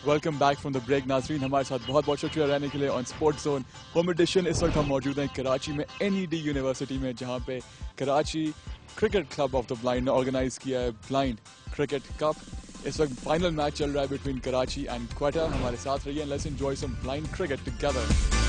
Welcome back from the break नाज़रीन, हमारे साथ बहुत बहुत शुक्रिया रहने के लिए on sports zone home edition. इस वक्त हम मौजूद हैं कराची में NED यूनिवर्सिटी में, जहां पे Karachi cricket club of the blind ने ऑर्गेनाइज किया है ब्लाइंड क्रिकेट कप। इस वक्त फाइनल मैच चल रहा है बिटवीन कराची एंड क्वेटा। हमारे साथ रहिए, let's enjoy some blind cricket together.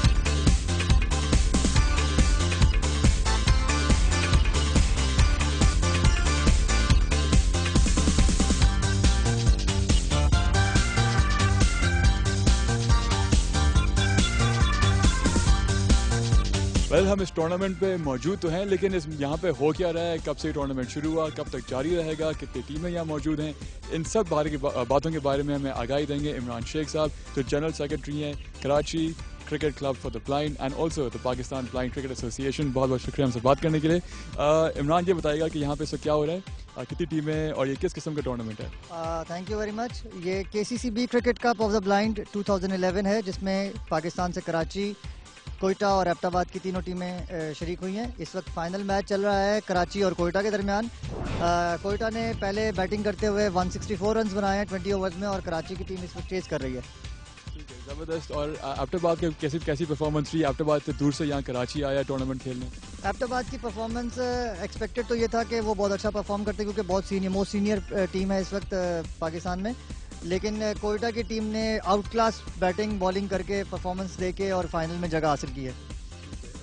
Well हम इस टूर्नामेंट पे मौजूद तो हैं, लेकिन यहाँ पे हो क्या रहा है, कब से टूर्नामेंट शुरू हुआ, कब तक जारी रहेगा, कितनी टीमें यहाँ मौजूद हैं, इन सब बातों के बारे में हमें आगाही देंगे इमरान शेख साहब, जो जनरल सेक्रेटरी हैं Karachi cricket club for the blind and also the Pakistan blind cricket association. बहुत बहुत शुक्रिया हमसे बात करने के लिए। इमरान ये बताएगा कि यहाँ पे सब क्या हो रहा है, कितनी टीमें और ये किस किस्म का टूर्नामेंट है? Thank you very much. ये KCCB cricket cup of the blind 2011 है, जिसमें पाकिस्तान से कराची, कोयटा और एबटाबाद की तीनों टीमें शरीक हुई हैं। इस वक्त फाइनल मैच चल रहा है कराची और कोयटा के दरमियान। कोयटा ने पहले बैटिंग करते हुए 164 रन्स बनाए हैं 20 ओवर्स में, और कराची की टीम इस वक्त चेज कर रही है। ज़बरदस्त। और एबटाबाद के कैसी परफॉर्मेंस रही? एबटाबाद से दूर से यहाँ कराची आया टूर्नामेंट खेलने। एबटाबाद की परफॉर्मेंस एक्सपेक्टेड तो ये था कि वो बहुत अच्छा परफॉर्म करते, क्योंकि बहुत मोस्ट सीनियर टीम है इस वक्त पाकिस्तान में। लेकिन कोयटा की टीम ने आउट क्लास बैटिंग बॉलिंग करके परफॉर्मेंस देके और फाइनल में जगह हासिल की है।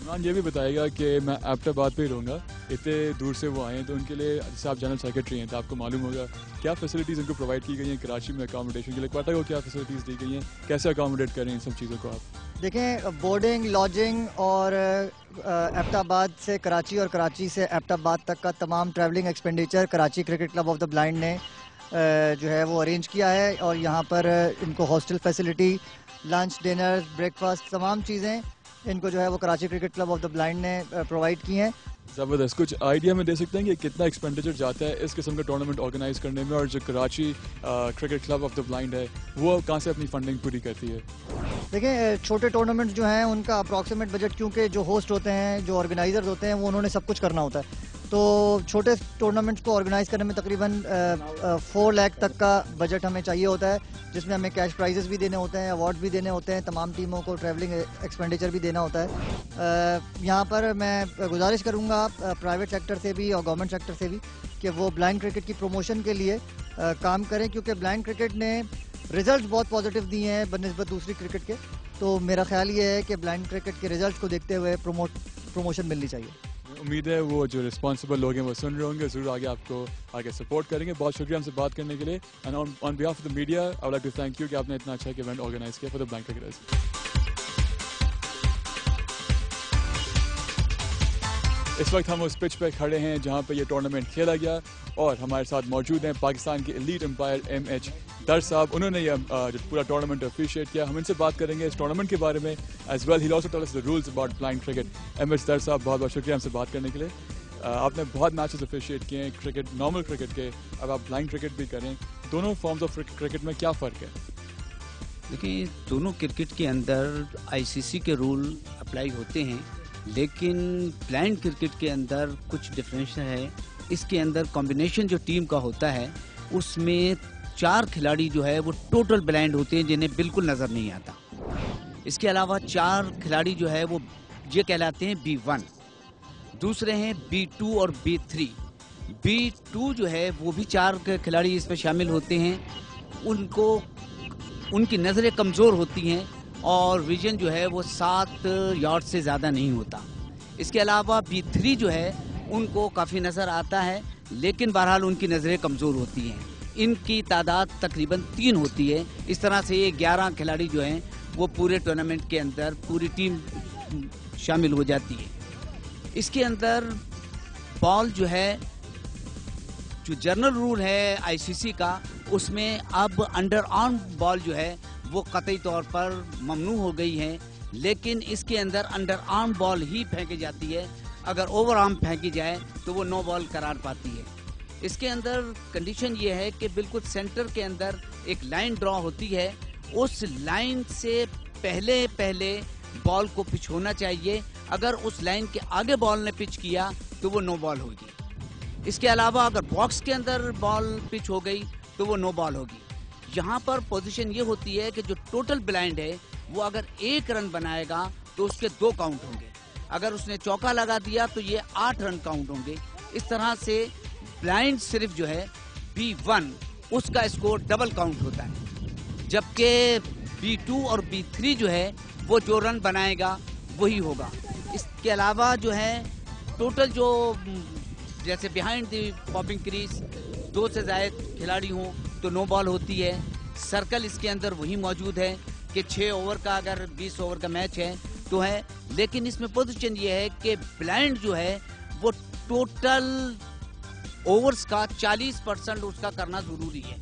इमरान ये भी बताएगा कि मैं एबटाबाद पे ही रहूँगा, इतने दूर से वो आए हैं, तो उनके लिए, जैसे आप जनरल सेक्रेटरी हैं तो आपको मालूम होगा क्या फैसिलिटीज़ उनको प्रोवाइड की गई हैं कराची में अकोमोडेशन के लिए, क्वेटा को क्या फैसिलिटीज़ दी गई हैं, कैसे अकोमोडेट करें इन सब चीज़ों को आप? देखें, बोर्डिंग, लॉजिंग और एबटाबाद से कराची और कराची से एबटाबाद तक का तमाम travelling expenditure Karachi cricket club of the blind ने जो है वो अरेंज किया है। और यहाँ पर इनको hostel facility, lunch, dinner, breakfast, तमाम चीज़ें इनको जो है वो Karachi cricket club of the blind ने प्रोवाइड की हैं। ज़बरदस्त। कुछ आइडिया में दे सकते हैं कि कितना एक्सपेंडिचर जाता है इस किस्म का टूर्नामेंट ऑर्गेनाइज करने में, और जो Karachi cricket club of the blind है वो कहाँ से अपनी फंडिंग पूरी करती है? देखिए, छोटे टूर्नामेंट जो हैं उनका अप्रॉक्सीमेट बजट, क्योंकि जो होस्ट होते हैं, जो ऑर्गेनाइजर्स होते हैं, वो उन्होंने सब कुछ करना होता है, तो छोटे टूर्नामेंट्स को ऑर्गेनाइज करने में तकरीबन 4 लाख तक का बजट हमें चाहिए होता है, जिसमें हमें कैश प्राइजेस भी देने होते हैं, अवार्ड्स भी देने होते हैं, तमाम टीमों को ट्रैवलिंग एक्सपेंडिचर भी देना होता है। यहाँ पर मैं गुजारिश करूँगा प्राइवेट सेक्टर से भी और गवर्नमेंट सेक्टर से भी कि वो ब्लाइंड क्रिकेट की प्रमोशन के लिए काम करें, क्योंकि ब्लाइंड क्रिकेट ने रिजल्ट बहुत पॉजिटिव दिए हैं बनिस्बत दूसरी क्रिकेट के। तो मेरा ख्याल ये है कि ब्लाइंड क्रिकेट के रिजल्ट को देखते हुए प्रमोशन मिलनी चाहिए। उम्मीद है वो जो रिस्पॉन्सिबल लोग हैं वो सुन रहे होंगे, ज़रूर आगे आपको आगे सपोर्ट करेंगे। बहुत शुक्रिया हमसे बात करने के लिए, and on behalf of the media I would like to thank you कि आपने इतना अच्छा इवेंट ऑर्गेनाइज किया फॉर द ब्लाइंड क्रिकेटर्स। इस वक्त हम उस पिच पे खड़े हैं जहां पे ये टूर्नामेंट खेला गया, और हमारे साथ मौजूद हैं पाकिस्तान के एलीट एम्पायर MH दर साहब। उन्होंने ये जो पूरा टूर्नामेंट अप्रिशिएट किया। हम इनसे बात करेंगे इस टूर्नामेंट के बारे में, as well he also tell us the rules about blind cricket. MH Dar साहब, बहुत बहुत शुक्रिया हमसे बात करने के लिए। आपने बहुत मैचेस अप्रिशिएट किए हैं क्रिकेट, नॉर्मल क्रिकेट के, अब आप ब्लाइंड क्रिकेट भी करें, दोनों फॉर्म्स ऑफ क्रिकेट में क्या फ़र्क है? देखिए, दोनों क्रिकेट के अंदर ICC के रूल अप्लाई होते हैं, लेकिन ब्लाइंड क्रिकेट के अंदर कुछ डिफरेंस है। इसके अंदर कॉम्बिनेशन जो टीम का होता है उसमें 4 खिलाड़ी जो है वो टोटल ब्लाइंड होते हैं, जिन्हें बिल्कुल नज़र नहीं आता। इसके अलावा 4 खिलाड़ी जो है वो ये कहलाते हैं B1, दूसरे हैं B2 और B3। B2 जो है वो भी 4 खिलाड़ी इसमें शामिल होते हैं, उनकी नज़रें कमज़ोर होती हैं और विजन जो है वो 7 यार्ड से ज़्यादा नहीं होता। इसके अलावा B3 जो है उनको काफ़ी नज़र आता है, लेकिन बहरहाल उनकी नज़रें कमज़ोर होती हैं। इनकी तादाद तकरीबन 3 होती है। इस तरह से ये 11 खिलाड़ी जो हैं वो पूरे टूर्नामेंट के अंदर पूरी टीम शामिल हो जाती है। इसके अंदर बॉल जो है, जो जनरल रूल है ICC का, उसमें अब अंडर आर्म बॉल जो है वो कतई तौर पर ममनू हो गई है, लेकिन इसके अंदर अंडर आर्म बॉल ही फेंकी जाती है। अगर ओवर आर्म फेंकी जाए तो वो नो बॉल करार पाती है। इसके अंदर कंडीशन ये है कि बिल्कुल सेंटर के अंदर एक लाइन ड्रॉ होती है, उस लाइन से पहले बॉल को पिच होना चाहिए। अगर उस लाइन के आगे बॉल ने पिच किया तो वो नो बॉल होगी। इसके अलावा अगर बॉक्स के अंदर बॉल पिच हो गई तो वो नो बॉल होगी। یہاں پر پوزیشن یہ ہوتی ہے کہ جو ٹوٹل بلائنڈ ہے وہ اگر 1 رن بنائے گا تو اس کے 2 کاؤنٹ ہوں گے، اگر اس نے چوکا لگا دیا تو یہ 8 رن کاؤنٹ ہوں گے. اس طرح سے بلائنڈ صرف جو ہے B1 اس کا اسکور ڈبل کاؤنٹ ہوتا ہے، جبکہ B2 اور B3 جو ہے وہ جو رن بنائے گا وہی ہوگا. اس کے علاوہ جو ہے ٹوٹل جو جیسے بیہائنڈ دی پاپنگ کریز 2 سے زائد کھلاڑی ہوں تو نو بال ہوتی ہے. سرکل اس کے اندر وہی موجود ہے کہ 6 اوور کا اگر 20 اوور کا میچ ہے تو ہے، لیکن اس میں پوزیشن یہ ہے کہ بلائنڈ جو ہے وہ ٹوٹل اوورز کا 40% اس کا کرنا ضروری ہے.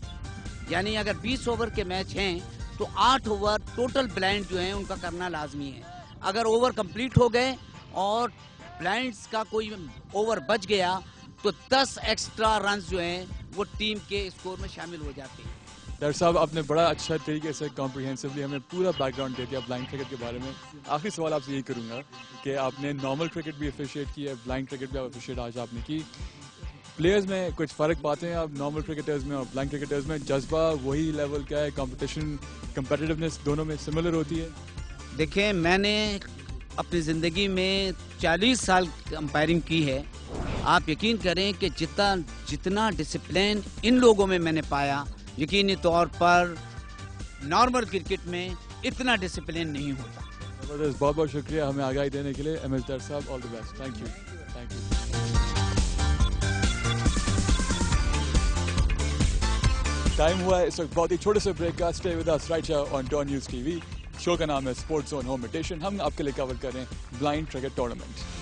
یعنی اگر 20 اوور کے میچ ہیں تو 8 اوور ٹوٹل بلائنڈ جو ہیں ان کا کرنا لازمی ہے. اگر اوور کمپلیٹ ہو گئے اور بلائنڈز کا کوئی اوور بچ گیا تو 10 ایکسٹرا رنز جو ہیں وہ ٹیم کے اسکور میں شامل ہو جاتے ہیں. ڈاکٹر صاحب آپ نے بڑا اچھا طریقے سے کمپریہنسولی ہمیں پورا بیک گراؤنڈ دے دیا بلائنڈ کرکٹ کے بارے میں. آخری سوال آپ سے یہی کروں گا کہ آپ نے نارمل کرکٹ بھی افیشیٹ کی ہے، بلائنڈ کرکٹ بھی افیشیٹ آج آپ نے کی. پلیئرز میں کچھ فرق پاتے ہیں آپ نارمل کرکٹرز میں اور بلائنڈ کرکٹرز میں؟ جذبہ وہی لیول کیا ہے؟ کمپٹیشن کمپیٹیونیس دونوں میں سملر ہوتی ہے؟ دیکھیں میں نے اپنی زندگی میں 40 سال امپائرنگ کی ہے. آپ یقین کریں کہ جتنا ڈسپلین ان لوگوں میں نے پایا، یقینی طور پر نارمل کرکٹ میں اتنا ڈسپلین نہیں ہوتا. زبردست، بہت بہت شکریہ ہمیں آگاہی دینے کے لیے. ایم ایچ در صاحب، all the best. Thank you. Thank you. Time ہوا ہے اس وقت بہت ہی چھوٹے سے بریک کا. Stay with us right here on Dawn News T V. Show کا نام ہے اسپورٹس زون ہوم ایڈیشن. ہم آپ کے لیے کور کر رہے ہیں بلائنڈ کرکٹ ٹورنامنٹ.